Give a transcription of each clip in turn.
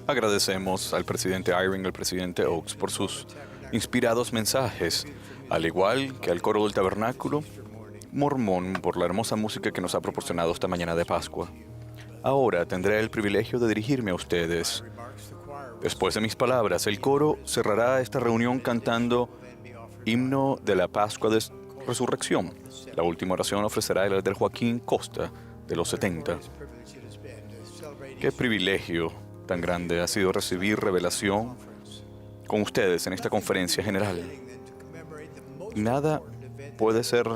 Agradecemos al presidente Eyring y al presidente Oaks por sus inspirados mensajes, al igual que al coro del Tabernáculo Mormón por la hermosa música que nos ha proporcionado esta mañana de Pascua. Ahora tendré el privilegio de dirigirme a ustedes. Después de mis palabras, el coro cerrará esta reunión cantando Himno de la Pascua de Resurrección. La última oración ofrecerá el elder Joaquín Costa, de los 70. Qué privilegio tan grande ha sido recibir revelación con ustedes en esta conferencia general. Nada puede ser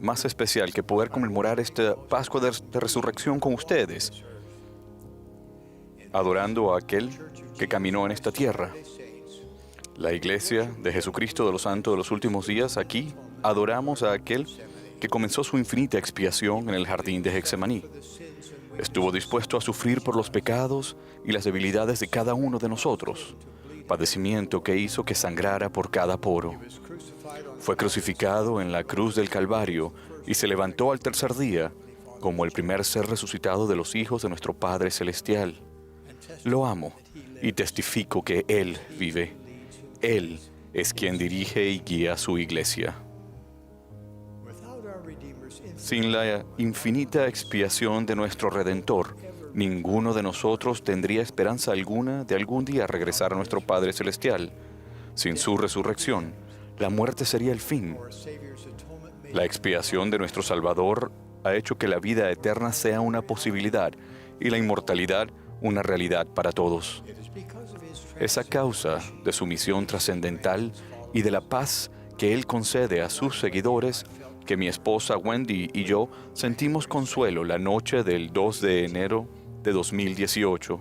más especial que poder conmemorar esta Pascua de Resurrección con ustedes, adorando a aquel que caminó en esta tierra. La Iglesia de Jesucristo de los Santos de los Últimos Días, aquí adoramos a aquel que comenzó su infinita expiación en el jardín de Getsemaní. Estuvo dispuesto a sufrir por los pecados y las debilidades de cada uno de nosotros, padecimiento que hizo que sangrara por cada poro. Fue crucificado en la cruz del Calvario y se levantó al tercer día como el primer ser resucitado de los hijos de nuestro Padre Celestial. Lo amo y testifico que Él vive. Él es quien dirige y guía su iglesia. Sin la infinita expiación de nuestro Redentor, ninguno de nosotros tendría esperanza alguna de algún día regresar a nuestro Padre Celestial. Sin su resurrección, la muerte sería el fin. La expiación de nuestro Salvador ha hecho que la vida eterna sea una posibilidad y la inmortalidad una realidad para todos. Es a causa de su misión trascendental y de la paz que Él concede a sus seguidores que mi esposa Wendy y yo sentimos consuelo la noche del 2 de enero de 2018,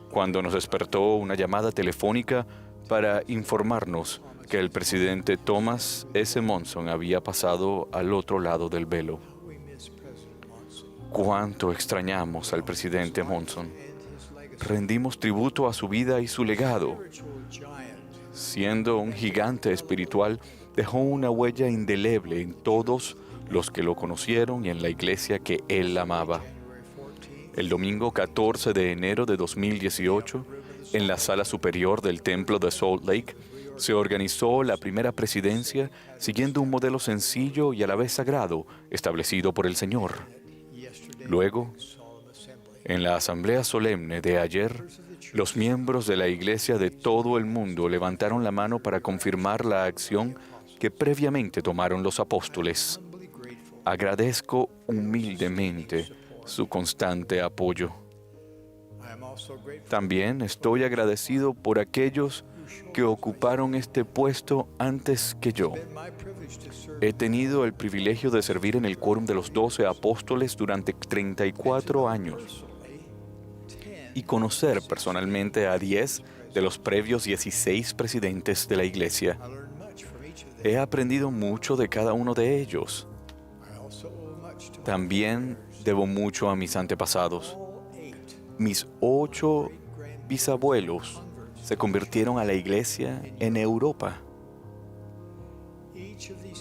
cuando nos despertó una llamada telefónica para informarnos que el presidente Thomas S. Monson había pasado al otro lado del velo. Cuánto extrañamos al presidente Monson. Rendimos tributo a su vida y su legado. Siendo un gigante espiritual, dejó una huella indeleble en todos los que lo conocieron y en la iglesia que él amaba. El domingo 14 de enero de 2018, en la sala superior del templo de Salt Lake, se organizó la primera presidencia siguiendo un modelo sencillo y a la vez sagrado establecido por el Señor. Luego, en la asamblea solemne de ayer, los miembros de la iglesia de todo el mundo levantaron la mano para confirmar la acción que previamente tomaron los apóstoles. Agradezco humildemente su constante apoyo. También estoy agradecido por aquellos que ocuparon este puesto antes que yo. He tenido el privilegio de servir en el quórum de los 12 apóstoles durante 34 años y conocer personalmente a 10 de los previos 16 presidentes de la iglesia. He aprendido mucho de cada uno de ellos. También debo mucho a mis antepasados. Mis 8 bisabuelos se convirtieron a la iglesia en Europa.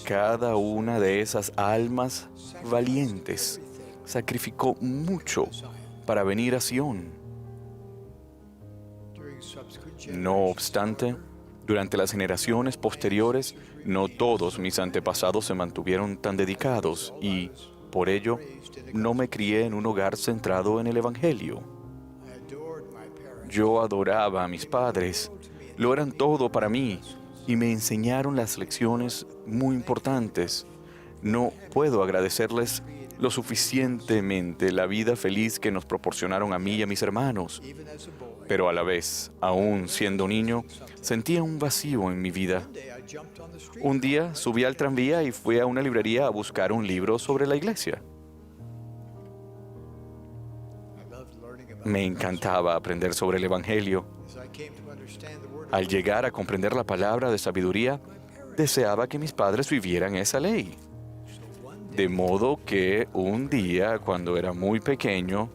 Cada una de esas almas valientes sacrificó mucho para venir a Sion. No obstante, durante las generaciones posteriores, no todos mis antepasados se mantuvieron tan dedicados y, por ello, no me crié en un hogar centrado en el Evangelio. Yo adoraba a mis padres, lo eran todo para mí y me enseñaron las lecciones muy importantes. No puedo agradecerles lo suficientemente la vida feliz que nos proporcionaron a mí y a mis hermanos. Pero a la vez, aún siendo niño, sentía un vacío en mi vida. Un día subí al tranvía y fui a una librería a buscar un libro sobre la iglesia. Me encantaba aprender sobre el Evangelio. Al llegar a comprender la palabra de sabiduría, deseaba que mis padres vivieran esa ley. De modo que un día, cuando era muy pequeño,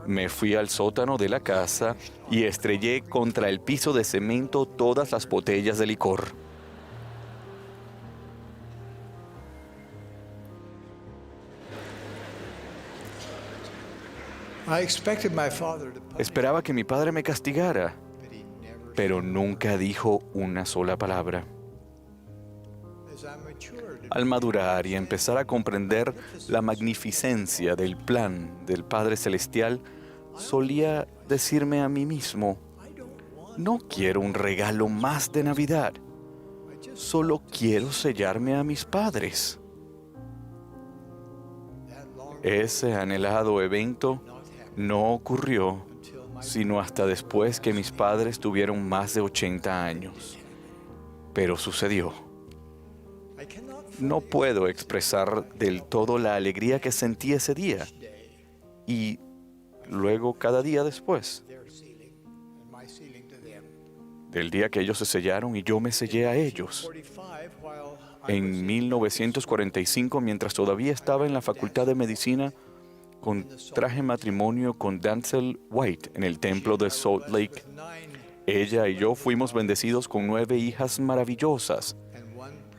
me fui al sótano de la casa y estrellé contra el piso de cemento todas las botellas de licor. Esperaba que mi padre me castigara, pero nunca dijo una sola palabra. Al madurar y empezar a comprender la magnificencia del plan del Padre Celestial, solía decirme a mí mismo: no quiero un regalo más de Navidad, solo quiero sellarme a mis padres. Ese anhelado evento no ocurrió sino hasta después que mis padres tuvieron más de 80 años. Pero sucedió. No puedo expresar del todo la alegría que sentí ese día y luego cada día después. Del día que ellos se sellaron y yo me sellé a ellos. En 1945, mientras todavía estaba en la Facultad de Medicina, contraje matrimonio con Denzel White en el templo de Salt Lake. Ella y yo fuimos bendecidos con 9 hijas maravillosas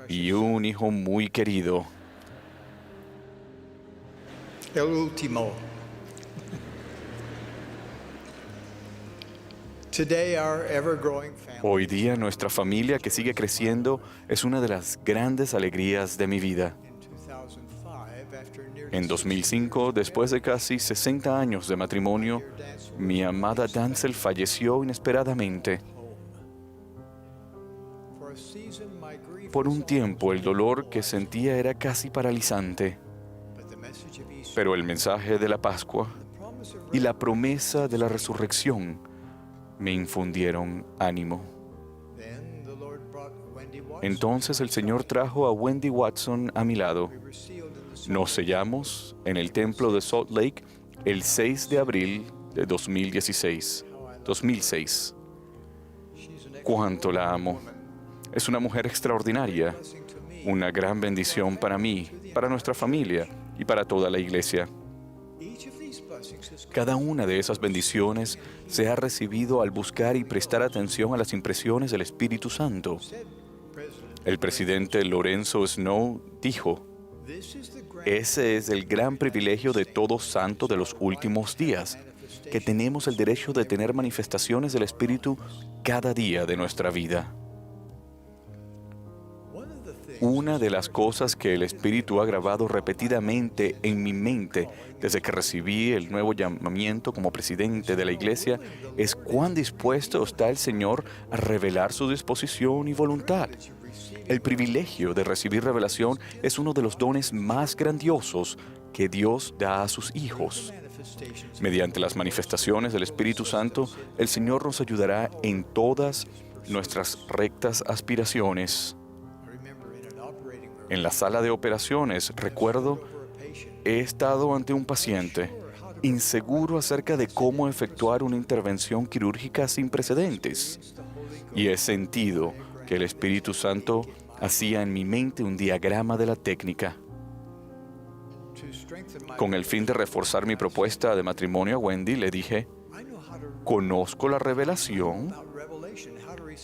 y un hijo muy querido. El último. Hoy día nuestra familia, que sigue creciendo, es una de las grandes alegrías de mi vida. En 2005, después de casi 60 años de matrimonio, mi amada Denzel falleció inesperadamente. Por un tiempo, el dolor que sentía era casi paralizante. Pero el mensaje de la Pascua y la promesa de la resurrección me infundieron ánimo. Entonces el Señor trajo a Wendy Watson a mi lado. Nos sellamos en el templo de Salt Lake el 6 de abril de 2006. Cuánto la amo. Es una mujer extraordinaria, una gran bendición para mí, para nuestra familia y para toda la iglesia. Cada una de esas bendiciones se ha recibido al buscar y prestar atención a las impresiones del Espíritu Santo. El presidente Lorenzo Snow dijo: ese es el gran privilegio de todo santo de los últimos días, que tenemos el derecho de tener manifestaciones del Espíritu cada día de nuestra vida. Una de las cosas que el Espíritu ha grabado repetidamente en mi mente desde que recibí el nuevo llamamiento como presidente de la Iglesia es cuán dispuesto está el Señor a revelar su disposición y voluntad. El privilegio de recibir revelación es uno de los dones más grandiosos que Dios da a sus hijos. Mediante las manifestaciones del Espíritu Santo, el Señor nos ayudará en todas nuestras rectas aspiraciones. En la sala de operaciones, recuerdo, he estado ante un paciente inseguro acerca de cómo efectuar una intervención quirúrgica sin precedentes. Y he sentido que el Espíritu Santo hacía en mi mente un diagrama de la técnica. Con el fin de reforzar mi propuesta de matrimonio a Wendy, le dije: conozco la revelación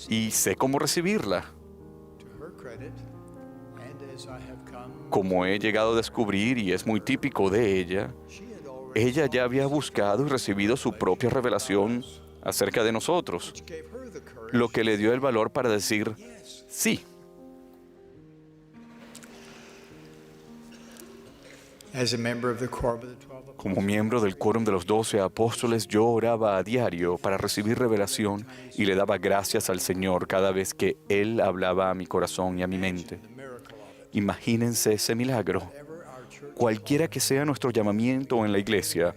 y sé cómo recibirla. Como he llegado a descubrir, y es muy típico de ella, ella ya había buscado y recibido su propia revelación acerca de nosotros, lo que le dio el valor para decir sí. Como miembro del Quórum de los 12 Apóstoles, yo oraba a diario para recibir revelación y le daba gracias al Señor cada vez que Él hablaba a mi corazón y a mi mente. Imagínense ese milagro. Cualquiera que sea nuestro llamamiento en la iglesia,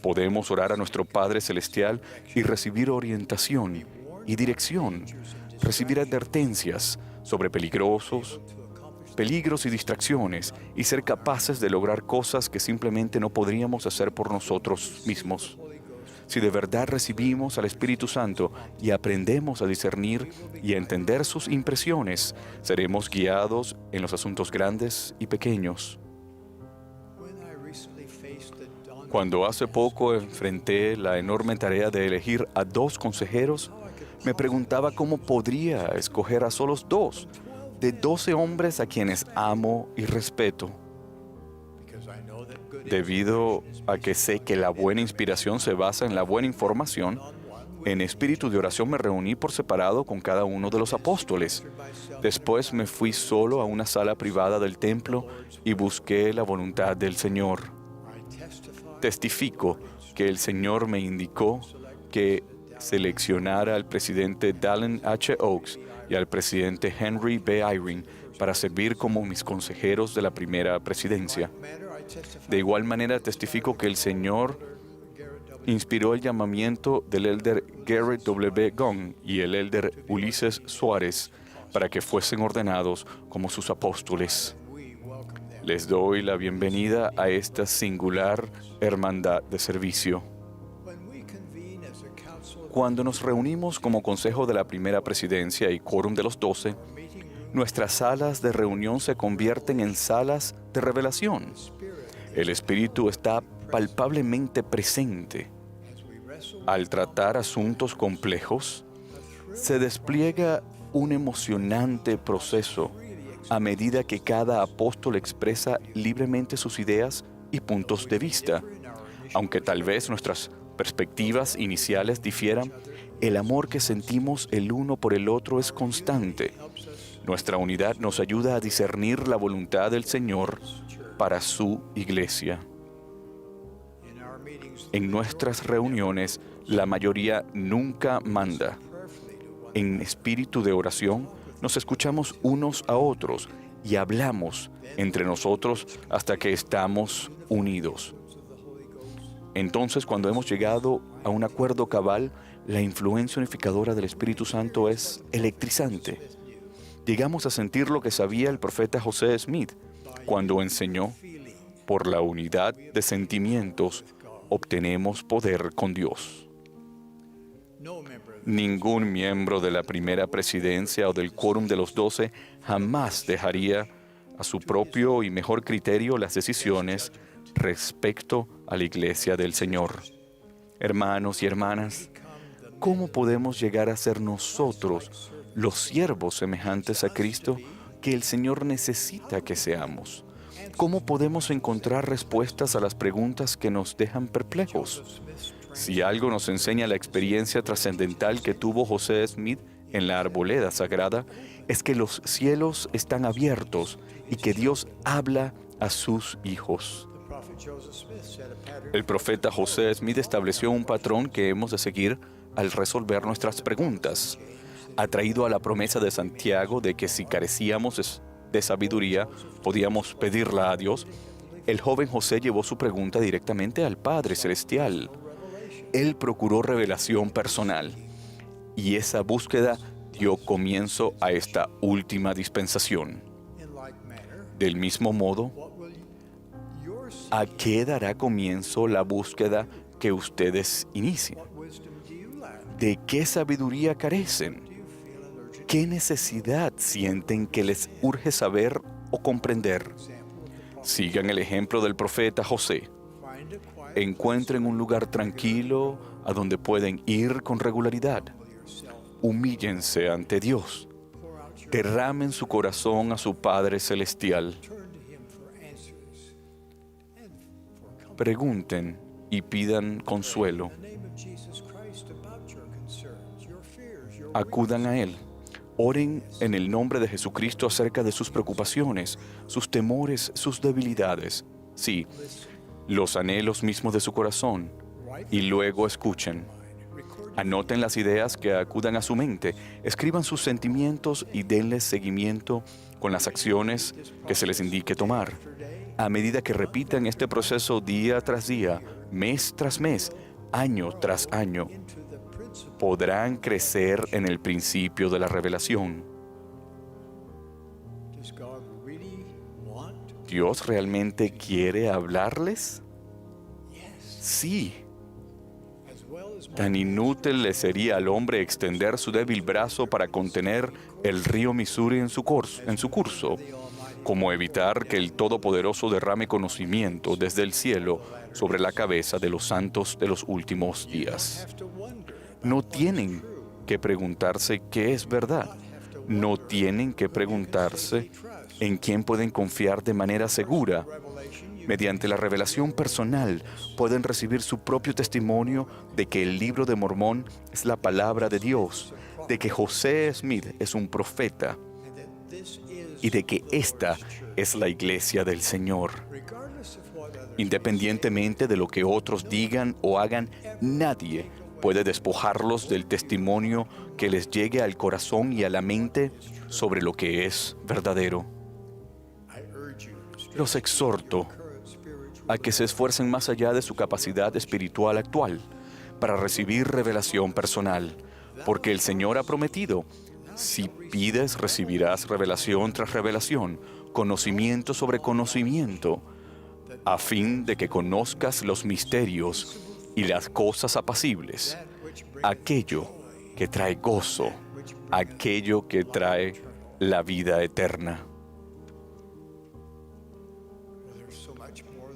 podemos orar a nuestro Padre Celestial y recibir orientación y dirección, recibir advertencias sobre peligros y distracciones y ser capaces de lograr cosas que simplemente no podríamos hacer por nosotros mismos. Si de verdad recibimos al Espíritu Santo y aprendemos a discernir y a entender sus impresiones, seremos guiados en los asuntos grandes y pequeños. Cuando hace poco enfrenté la enorme tarea de elegir a 2 consejeros, me preguntaba cómo podría escoger a solos 2 de 12 hombres a quienes amo y respeto. Debido a que sé que la buena inspiración se basa en la buena información, en espíritu de oración me reuní por separado con cada uno de los apóstoles. Después me fui solo a una sala privada del templo y busqué la voluntad del Señor. Testifico que el Señor me indicó que seleccionara al presidente Dallin H. Oaks y al presidente Henry B. Eyring para servir como mis consejeros de la primera presidencia. De igual manera, testifico que el Señor inspiró el llamamiento del elder Garrett W. Gong y el elder Ulises Suárez para que fuesen ordenados como sus apóstoles. Les doy la bienvenida a esta singular hermandad de servicio. Cuando nos reunimos como consejo de la primera presidencia y quórum de los 12, nuestras salas de reunión se convierten en salas de revelación. El Espíritu está palpablemente presente. Al tratar asuntos complejos, se despliega un emocionante proceso a medida que cada apóstol expresa libremente sus ideas y puntos de vista. Aunque tal vez nuestras perspectivas iniciales difieran, el amor que sentimos el uno por el otro es constante. Nuestra unidad nos ayuda a discernir la voluntad del Señor para su iglesia. En nuestras reuniones, la mayoría nunca manda. En espíritu de oración, nos escuchamos unos a otros y hablamos entre nosotros hasta que estamos unidos. Entonces, cuando hemos llegado a un acuerdo cabal, la influencia unificadora del Espíritu Santo es electrizante. Llegamos a sentir lo que sabía el profeta José Smith cuando enseñó: por la unidad de sentimientos obtenemos poder con Dios. Ningún miembro de la primera presidencia o del quórum de los 12 jamás dejaría a su propio y mejor criterio las decisiones respecto a la iglesia del Señor. Hermanos y hermanas, ¿cómo podemos llegar a ser nosotros los siervos semejantes a Cristo que el Señor necesita que seamos? ¿Cómo podemos encontrar respuestas a las preguntas que nos dejan perplejos? Si algo nos enseña la experiencia trascendental que tuvo José Smith en la arboleda sagrada, es que los cielos están abiertos y que Dios habla a sus hijos. El profeta José Smith estableció un patrón que hemos de seguir al resolver nuestras preguntas. Atraído a la promesa de Santiago de que si carecíamos de sabiduría, podíamos pedirla a Dios, el joven José llevó su pregunta directamente al Padre Celestial. Él procuró revelación personal, y esa búsqueda dio comienzo a esta última dispensación. Del mismo modo, ¿a qué dará comienzo la búsqueda que ustedes inician? ¿De qué sabiduría carecen? ¿Qué necesidad sienten que les urge saber o comprender? Sigan el ejemplo del profeta José. Encuentren un lugar tranquilo a donde pueden ir con regularidad. Humíllense ante Dios. Derramen su corazón a su Padre Celestial. Pregunten y pidan consuelo. Acudan a Él. Oren en el nombre de Jesucristo acerca de sus preocupaciones, sus temores, sus debilidades. Sí, los anhelos mismos de su corazón. Y luego escuchen. Anoten las ideas que acudan a su mente, escriban sus sentimientos y denles seguimiento con las acciones que se les indique tomar. A medida que repitan este proceso día tras día, mes tras mes, año tras año, podrán crecer en el principio de la revelación. ¿Dios realmente quiere hablarles? Sí. Tan inútil le sería al hombre extender su débil brazo para contener el río Missouri en su curso, como evitar que el Todopoderoso derrame conocimiento desde el cielo sobre la cabeza de los santos de los últimos días. No tienen que preguntarse qué es verdad. No tienen que preguntarse en quién pueden confiar de manera segura. Mediante la revelación personal pueden recibir su propio testimonio de que el libro de Mormón es la palabra de Dios, de que José Smith es un profeta y de que esta es la iglesia del Señor. Independientemente de lo que otros digan o hagan, nadie puede despojarlos del testimonio que les llegue al corazón y a la mente sobre lo que es verdadero. Los exhorto a que se esfuercen más allá de su capacidad espiritual actual para recibir revelación personal, porque el Señor ha prometido: si pides, recibirás revelación tras revelación, conocimiento sobre conocimiento, a fin de que conozcas los misterios y las cosas apacibles, aquello que trae gozo, aquello que trae la vida eterna.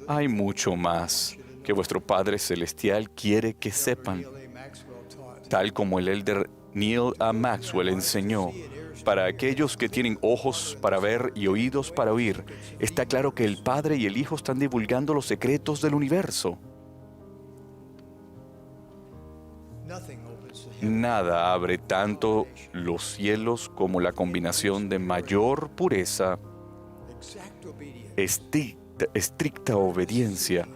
Hay mucho más que vuestro Padre Celestial quiere que sepan, tal como el elder Neil A. Maxwell enseñó. Para aquellos que tienen ojos para ver y oídos para oír, está claro que el Padre y el Hijo están divulgando los secretos del universo. Nada abre tanto los cielos como la combinación de mayor pureza, estricta obediencia,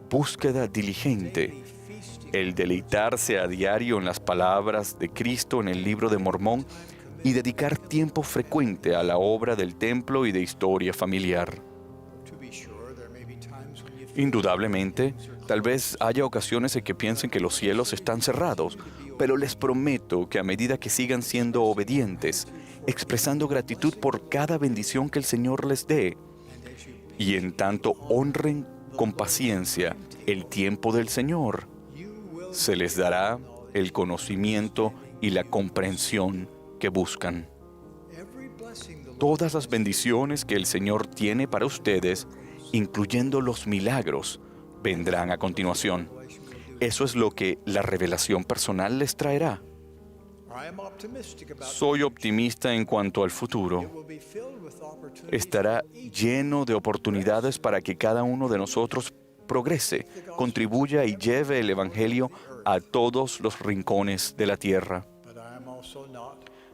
búsqueda diligente, el deleitarse a diario en las palabras de Cristo en el libro de Mormón y dedicar tiempo frecuente a la obra del templo y de historia familiar. Indudablemente, tal vez haya ocasiones en que piensen que los cielos están cerrados, pero les prometo que a medida que sigan siendo obedientes, expresando gratitud por cada bendición que el Señor les dé, y en tanto honren con paciencia el tiempo del Señor, se les dará el conocimiento y la comprensión que buscan. Todas las bendiciones que el Señor tiene para ustedes, incluyendo los milagros, vendrán a continuación. Eso es lo que la revelación personal les traerá. Soy optimista en cuanto al futuro. Estará lleno de oportunidades para que cada uno de nosotros progrese, contribuya y lleve el Evangelio a todos los rincones de la tierra.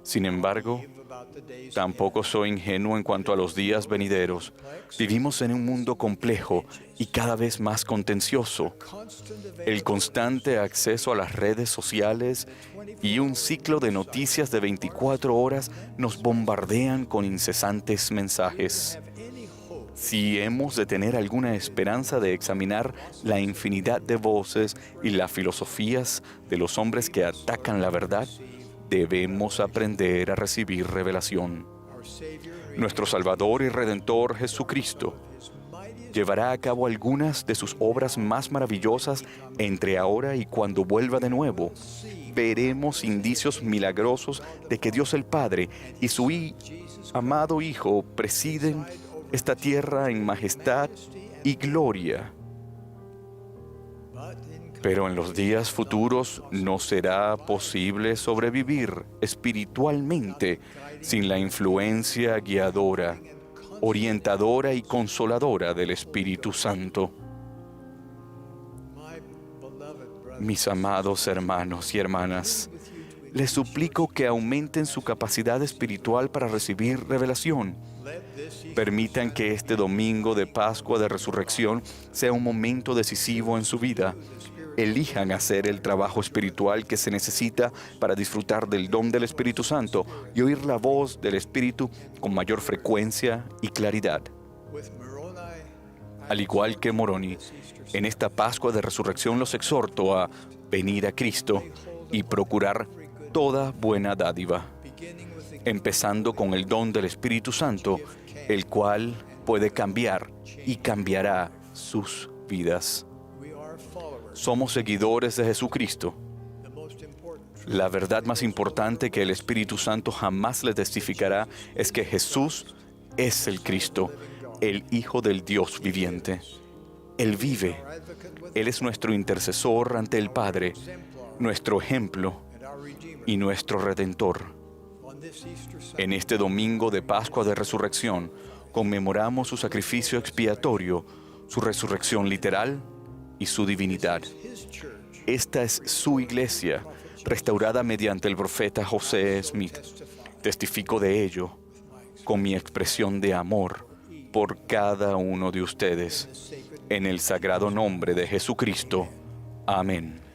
Sin embargo, tampoco soy ingenuo en cuanto a los días venideros. Vivimos en un mundo complejo y cada vez más contencioso. El constante acceso a las redes sociales y un ciclo de noticias de 24 horas nos bombardean con incesantes mensajes. Si hemos de tener alguna esperanza de examinar la infinidad de voces y las filosofías de los hombres que atacan la verdad, debemos aprender a recibir revelación. Nuestro Salvador y Redentor Jesucristo llevará a cabo algunas de sus obras más maravillosas entre ahora y cuando vuelva de nuevo. Veremos indicios milagrosos de que Dios el Padre y su amado Hijo presiden esta tierra en majestad y gloria. Pero en los días futuros no será posible sobrevivir espiritualmente sin la influencia guiadora, orientadora y consoladora del Espíritu Santo. Mis amados hermanos y hermanas, les suplico que aumenten su capacidad espiritual para recibir revelación. Permitan que este domingo de Pascua de Resurrección sea un momento decisivo en su vida. Elijan hacer el trabajo espiritual que se necesita para disfrutar del don del Espíritu Santo y oír la voz del Espíritu con mayor frecuencia y claridad. Al igual que Moroni, en esta Pascua de Resurrección los exhorto a venir a Cristo y procurar toda buena dádiva, empezando con el don del Espíritu Santo, el cual puede cambiar y cambiará sus vidas. Somos seguidores de Jesucristo. La verdad más importante que el Espíritu Santo jamás le testificará es que Jesús es el Cristo, el Hijo del Dios viviente. Él vive. Él es nuestro intercesor ante el Padre, nuestro ejemplo y nuestro Redentor. En este domingo de Pascua de Resurrección, conmemoramos su sacrificio expiatorio su resurrección literal y su divinidad. His church, Esta es su iglesia, restaurada mediante el profeta José Smith. Testifico de ello con mi expresión de amor por cada uno de ustedes. En el sagrado nombre de Jesucristo. Amén.